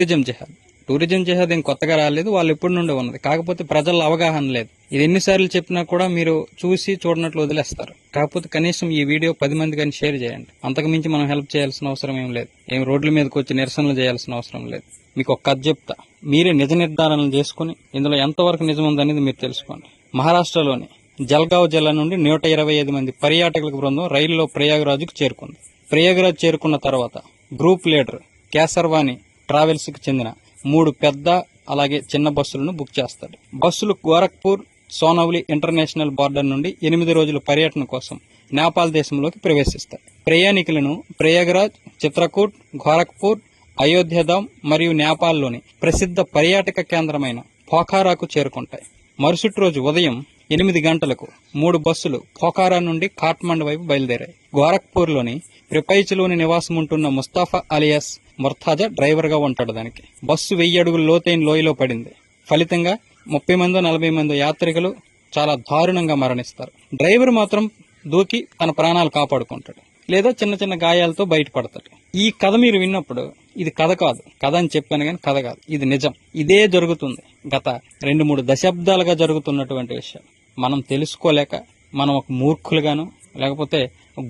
Tourism జిహాద్. Tourism జిహాద్ ఏం కొత్తగా రాలేదు, వాళ్ళు ఎప్పటి నుండి ఉన్నది. కాకపోతే ప్రజల అవగాహన లేదు. ఇది ఎన్నిసార్లు చెప్పినా కూడా మీరు చూసి చూడనట్లు వదిలేస్తారు. కాకపోతే కనీసం ఈ వీడియో 10 మంది కానీ షేర్ చేయండి. అంతకు మించి మనం హెల్ప్ చేయాల్సిన అవసరం ఏం లేదు. ఏం రోడ్ల మీదకి వచ్చి నిరసనలు చేయాల్సిన అవసరం లేదు. మీకు ఒక కథ చెప్తా, మీరే నిజ నిర్ధారణలు చేసుకుని ఇందులో ఎంతవరకు నిజం ఉందనేది మీరు తెలుసుకోండి. మహారాష్ట్రలోని జల్గావ్ జిల్లా నుండి 125 మంది పర్యాటకుల బృందం రైలులో ప్రయాగరాజ్కు చేరుకుంది. ప్రయాగరాజ్ చేరుకున్న తర్వాత గ్రూప్ లీడర్ కేసర్వాణి ట్రావెల్స్ కి చెందిన 3 పెద్ద అలాగే చిన్న బస్సులను బుక్ చేస్తాడు. బస్సులు గోరఖ్పూర్ సోనౌలి ఇంటర్నేషనల్ బార్డర్ నుండి 8 రోజుల పర్యటన కోసం నేపాల్ దేశంలోకి ప్రవేశిస్తాయి. ప్రయాణికులను ప్రయాగరాజ్, చిత్రకూట్, గోరఖ్పూర్, అయోధ్యధామ్ మరియు నేపాల్లోని ప్రసిద్ధ పర్యాటక కేంద్రమైన పోఖారాకు చేరుకుంటాయి. మరుసటి రోజు ఉదయం 8 గంటలకు 3 బస్సులు పోఖారా నుండి కాఠ్మండు వైపు బయలుదేరాయి. గోరఖ్పూర్లోని ప్రిపైచ్లోని నివాసం ఉంటున్న ముస్తాఫా అలియాస్ ముర్తాజా డ్రైవర్ గా ఉంటాడు. దానికి బస్సు 1000 అడుగుల లోతైన లోయలో పడింది. ఫలితంగా 30 మందో 40 మందో యాత్రికులు చాలా దారుణంగా మరణిస్తారు. డ్రైవర్ మాత్రం దూకి తన ప్రాణాలు కాపాడుకుంటాడు, లేదా చిన్న చిన్న గాయాలతో బయటపడతాడు. ఈ కథ మీరు విన్నప్పుడు ఇది కథ కాదు, కథ అని చెప్పాను కానీ కథ కాదు, ఇది నిజం. ఇదే జరుగుతుంది. గత 2-3 దశాబ్దాలుగా జరుగుతున్నటువంటి విషయం. మనం తెలుసుకోలేక మనం ఒక మూర్ఖులుగాను లేకపోతే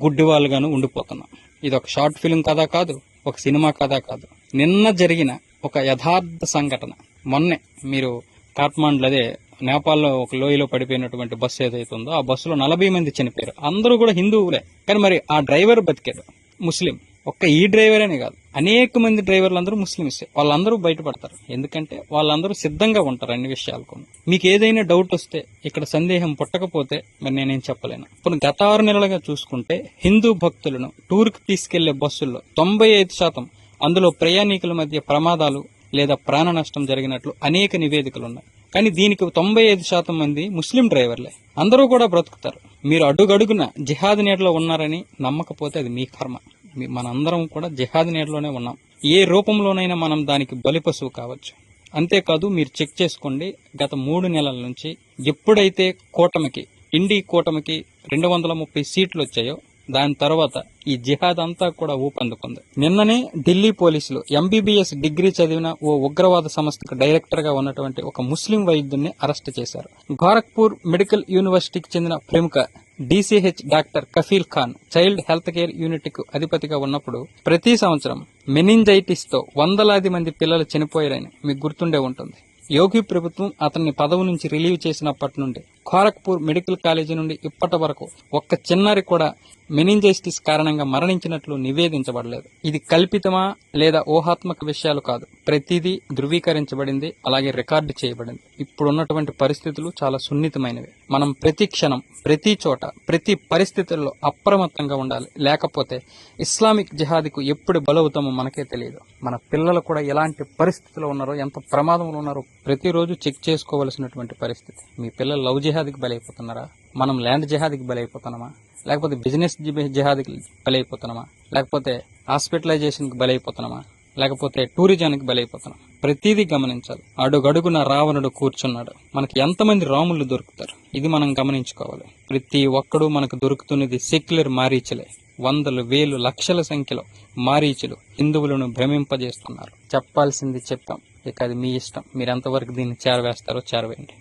గుడ్డివాళ్ళుగాను ఉండిపోతున్నాం. ఇది ఒక షార్ట్ ఫిల్మ్ కథ కాదు, ఒక సినిమా కథ కాదు. నిన్న జరిగిన ఒక యథార్థ సంఘటన. మొన్నే మీరు కాఠ్మండ్లో, అదే నేపాల్లో ఒక లోయలో పడిపోయినటువంటి బస్సు ఏదైతే ఉందో ఆ బస్సులో 40 మంది చనిపోయారు. అందరూ కూడా హిందువులే. కానీ మరి ఆ డ్రైవర్ బతికాడు, ముస్లిం. ఒక్క ఈ డ్రైవర్ అనే కాదు, అనేక మంది డ్రైవర్లు అందరూ ముస్లింసే. వాళ్ళందరూ బయటపడతారు. ఎందుకంటే వాళ్ళందరూ సిద్ధంగా ఉంటారు అన్ని విషయాలకు. మీకు ఏదైనా డౌట్ వస్తే, ఇక్కడ సందేహం పుట్టకపోతే మరి నేనేం చెప్పలేను. ఇప్పుడు గత 6 నెలలుగా చూసుకుంటే హిందూ భక్తులను టూర్కి తీసుకెళ్లే బస్సుల్లో 95% అందులో ప్రయాణికుల మధ్య ప్రమాదాలు లేదా ప్రాణ నష్టం జరిగినట్లు అనేక నివేదికలు ఉన్నాయి. కానీ దీనికి 95% మంది ముస్లిం డ్రైవర్లే. అందరూ కూడా బ్రతుకుతారు. మీరు అడుగడుగున జిహాద్ నీడలో ఉన్నారని నమ్మకపోతే అది మీ కర్మ. మనందరం కూడా జిహాద్ నీడలోనే ఉన్నాం. ఏ రూపంలోనైనా మనం దానికి బలిపశువు కావచ్చు. అంతేకాదు, మీరు చెక్ చేసుకోండి, గత 3 నెలల నుంచి ఎప్పుడైతే ఇండి కూటమికి 230 సీట్లు వచ్చాయో దాని తర్వాత ఈ జిహాద్ అంతా కూడా ఊపందుకుంది. నిన్ననే ఢిల్లీ పోలీసులు ఎంబీబీఎస్ డిగ్రీ చదివిన ఓ ఉగ్రవాద సంస్థకు డైరెక్టర్ గా ఉన్నటువంటి ఒక ముస్లిం వైద్యుడిని అరెస్ట్ చేశారు. గోరఖ్పూర్ మెడికల్ యూనివర్సిటీకి చెందిన ప్రముఖ DCH doctor Kafeel Khan child health care unit కు అధిపతిగా ఉన్నప్పుడు ప్రతి సంవత్సరం మెనింజైటిస్ తో వందలాది మంది పిల్లలు చనిపోయారని మీకు గుర్తుండే ఉంటుంది. యోగి ప్రభుత్వం అతన్ని పదవి నుంచి రిలీవ్ చేసినప్పటి నుండి గోరఖ్పూర్ మెడికల్ కాలేజీ నుండి ఇప్పటి వరకు ఒక్క చిన్నారి కూడా మెనింజైటిస్ కారణంగా మరణించినట్లు నివేదించబడలేదు. ఇది కల్పితమా లేదా ఊహాత్మక విషయాలు కాదు, ప్రతిదీ ధృవీకరించబడింది, అలాగే రికార్డు చేయబడింది. ఇప్పుడున్నటువంటి పరిస్థితులు చాలా సున్నితమైనవి. మనం ప్రతి క్షణం, ప్రతి చోట, ప్రతి పరిస్థితుల్లో అప్రమత్తంగా ఉండాలి. లేకపోతే ఇస్లామిక్ జిహాదీకు ఎప్పుడు బలవుతామో మనకే తెలియదు. మన పిల్లలు కూడా ఎలాంటి పరిస్థితుల్లో ఉన్నారో, ఎంత ప్రమాదంలో ఉన్నారో ప్రతిరోజు చెక్ చేసుకోవాల్సినటువంటి పరిస్థితి. మీ పిల్లలు లవ్ జిహాదీకి బలైపోతున్నారా? మనం ల్యాండ్ జిహాదీకి బలైపోతున్నామా? లేకపోతే బిజినెస్ జిహాదీకి బలైపోతున్నామా? లేకపోతే హాస్పిటలైజేషన్కి బలైపోతున్నామా? లేకపోతే టూరిజానికి బలైపోతున్నాం? ప్రతిదీ గమనించాలి. అడుగడుగున రావణుడు కూర్చున్నాడు. మనకి ఎంతమంది రాములు దొరుకుతారు, ఇది మనం గమనించుకోవాలి. ప్రతి ఒక్కడూ మనకు దొరుకుతున్నది సెక్యులర్ మారీచులే. వందలు, వేలు, లక్షల సంఖ్యలో మారీచులు హిందువులను భ్రమింపజేస్తున్నారు. చెప్పాల్సింది చెప్పాం, ఇక అది మీ ఇష్టం. మీరు ఎంతవరకు దీన్ని చేరవేస్తారో చేరవేయండి.